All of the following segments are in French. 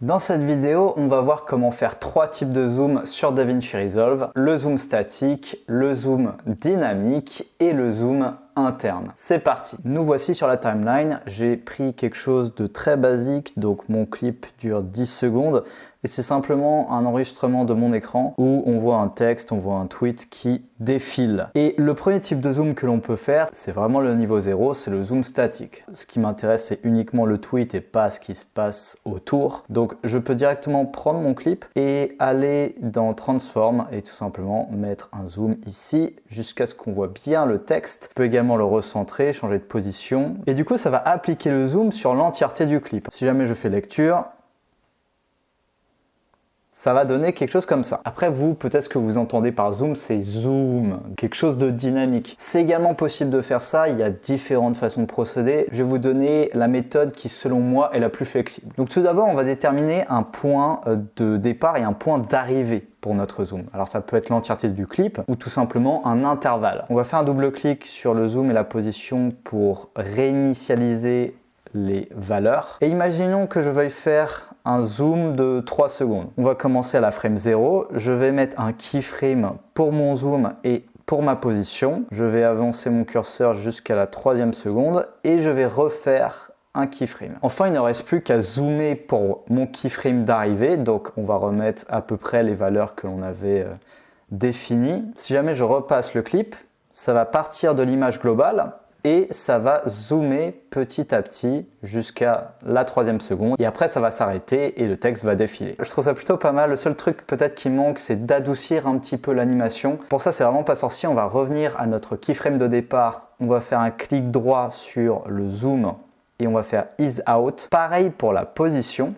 Dans cette vidéo, on va voir comment faire trois types de zoom sur DaVinci Resolve, le zoom statique, le zoom dynamique et le zoom interne. C'est parti. Nous voici sur la timeline. J'ai pris quelque chose de très basique, donc mon clip dure 10 secondes et c'est simplement un enregistrement de mon écran où on voit un texte, on voit un tweet qui défile. Et le premier type de zoom que l'on peut faire, c'est vraiment le niveau 0, c'est le zoom statique. Ce qui m'intéresse, c'est uniquement le tweet et pas ce qui se passe autour. Donc je peux directement prendre mon clip et aller dans Transform et tout simplement mettre un zoom ici jusqu'à ce qu'on voit bien le texte. Je peux également le recentrer, changer de position. Et du coup, ça va appliquer le zoom sur l'entièreté du clip. Si jamais je fais lecture, ça va donner quelque chose comme ça. Après vous, peut-être ce que vous entendez par zoom, c'est zoom, quelque chose de dynamique. C'est également possible de faire ça, il y a différentes façons de procéder. Je vais vous donner la méthode qui, selon moi, est la plus flexible. Donc tout d'abord, on va déterminer un point de départ et un point d'arrivée pour notre zoom. Alors ça peut être l'entièreté du clip ou tout simplement un intervalle. On va faire un double-clic sur le zoom et la position pour réinitialiser les valeurs. Et imaginons que je veuille faire un zoom de 3 secondes. On va commencer à la frame 0. Je vais mettre un keyframe pour mon zoom et pour ma position. Je vais avancer mon curseur jusqu'à la 3e seconde et je vais refaire un keyframe. Enfin, il ne reste plus qu'à zoomer pour mon keyframe d'arrivée. Donc, on va remettre à peu près les valeurs que l'on avait définies. Si jamais je repasse le clip, ça va partir de l'image globale et ça va zoomer petit à petit jusqu'à la 3e seconde et après ça va s'arrêter et le texte va défiler. Je trouve ça plutôt pas mal. Le seul truc peut-être qui manque, c'est d'adoucir un petit peu l'animation. Pour ça, c'est vraiment pas sorcier. On va revenir à notre keyframe de départ. On va faire un clic droit sur le zoom et on va faire ease out. Pareil pour la position.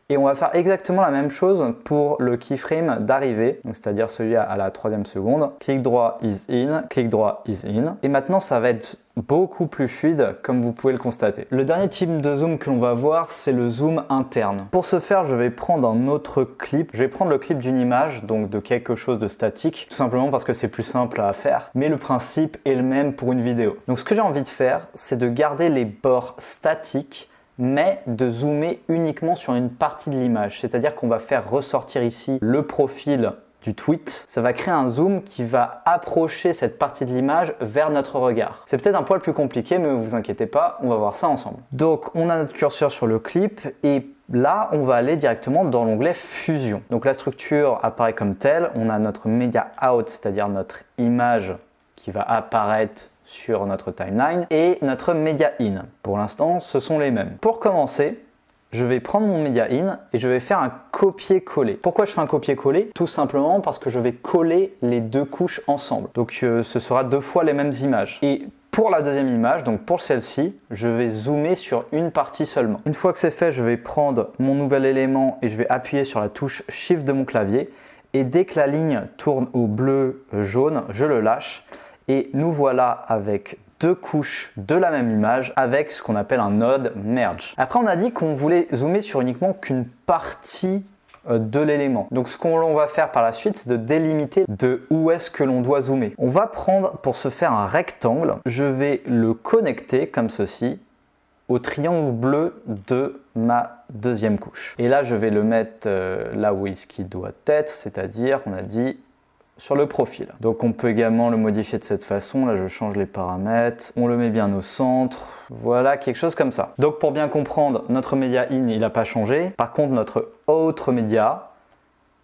Et on va faire exactement la même chose pour le keyframe d'arrivée, c'est-à-dire celui à la 3e seconde. Clic droit, ease in, clic droit, ease in. Et maintenant, ça va être beaucoup plus fluide, comme vous pouvez le constater. Le dernier type de zoom que l'on va voir, c'est le zoom interne. Pour ce faire, je vais prendre un autre clip. Je vais prendre le clip d'une image, donc de quelque chose de statique, tout simplement parce que c'est plus simple à faire. Mais le principe est le même pour une vidéo. Donc ce que j'ai envie de faire, c'est de garder les bords statiques, mais de zoomer uniquement sur une partie de l'image. C'est-à-dire qu'on va faire ressortir ici le profil du tweet. Ça va créer un zoom qui va approcher cette partie de l'image vers notre regard. C'est peut-être un poil plus compliqué, mais ne vous inquiétez pas, on va voir ça ensemble. Donc, on a notre curseur sur le clip et là, on va aller directement dans l'onglet Fusion. Donc, la structure apparaît comme telle. On a notre Media Out, c'est-à-dire notre image qui va apparaître sur notre timeline et notre Media In. Pour l'instant, ce sont les mêmes. Pour commencer, je vais prendre mon Media In et je vais faire un copier-coller. Pourquoi je fais un copier-coller? Tout simplement parce que je vais coller les deux couches ensemble. Donc ce sera 2 fois les mêmes images. Et pour la deuxième image, donc pour celle-ci, je vais zoomer sur une partie seulement. Une fois que c'est fait, je vais prendre mon nouvel élément et je vais appuyer sur la touche Shift de mon clavier. Et dès que la ligne tourne au bleu-jaune, je le lâche. Et nous voilà avec 2 couches de la même image avec ce qu'on appelle un node merge. Après, on a dit qu'on voulait zoomer sur uniquement qu'une partie de l'élément. Donc ce qu'on va faire par la suite, c'est de délimiter de où est-ce que l'on doit zoomer. On va prendre pour se faire un rectangle. Je vais le connecter comme ceci au triangle bleu de ma deuxième couche. Et là, je vais le mettre là où est-ce qu'il doit être, c'est-à-dire, on a dit, sur le profil. Donc on peut également le modifier de cette façon. Là, je change les paramètres. On le met bien au centre. Voilà, quelque chose comme ça. Donc pour bien comprendre, notre Media In, il n'a pas changé. Par contre, notre autre média,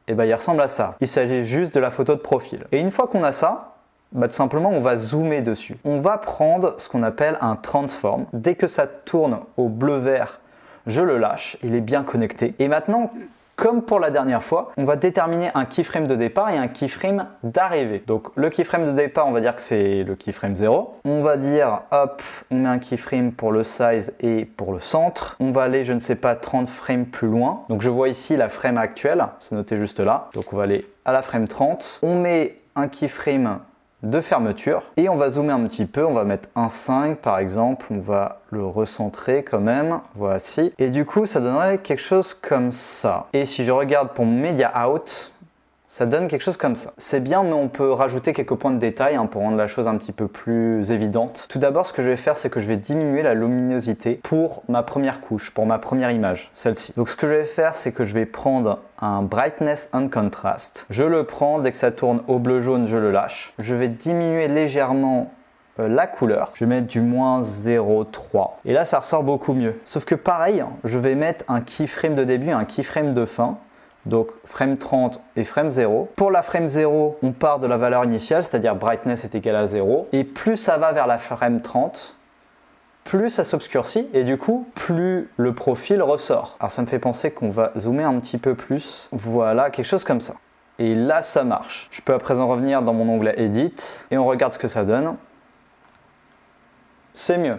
eh ben, il ressemble à ça. Il s'agit juste de la photo de profil. Et une fois qu'on a ça, tout simplement, on va zoomer dessus. On va prendre ce qu'on appelle un transform. Dès que ça tourne au bleu-vert, je le lâche. Il est bien connecté. Et maintenant, comme pour la dernière fois, on va déterminer un keyframe de départ et un keyframe d'arrivée. Donc le keyframe de départ, on va dire que c'est le keyframe 0. On va dire, hop, on met un keyframe pour le size et pour le centre. On va aller, je ne sais pas, 30 frames plus loin. Donc je vois ici la frame actuelle, c'est noté juste là. Donc on va aller à la frame 30. On met un keyframe de fermeture et on va zoomer un petit peu, on va mettre 1.5 par exemple, on va le recentrer quand même, voici, et du coup ça donnerait quelque chose comme ça. Et si je regarde pour mon Media Out, Ça donne quelque chose comme ça. C'est bien, mais on peut rajouter quelques points de détail pour rendre la chose un petit peu plus évidente. Tout d'abord, ce que je vais faire, c'est que je vais diminuer la luminosité pour ma première couche, pour ma première image, celle-ci. Donc ce que je vais faire, c'est que je vais prendre un Brightness and Contrast. Je le prends, dès que ça tourne au bleu-jaune, je le lâche. Je vais diminuer légèrement la couleur. Je vais mettre du moins 0,3. Et là, ça ressort beaucoup mieux. Sauf que pareil, je vais mettre un keyframe de début et un keyframe de fin. Donc frame 30 et frame 0. Pour la frame 0, on part de la valeur initiale, c'est-à-dire brightness est égal à 0. Et plus ça va vers la frame 30, plus ça s'obscurcit et du coup, plus le profil ressort. Alors ça me fait penser qu'on va zoomer un petit peu plus. Voilà, quelque chose comme ça. Et là, ça marche. Je peux à présent revenir dans mon onglet Edit et on regarde ce que ça donne. C'est mieux.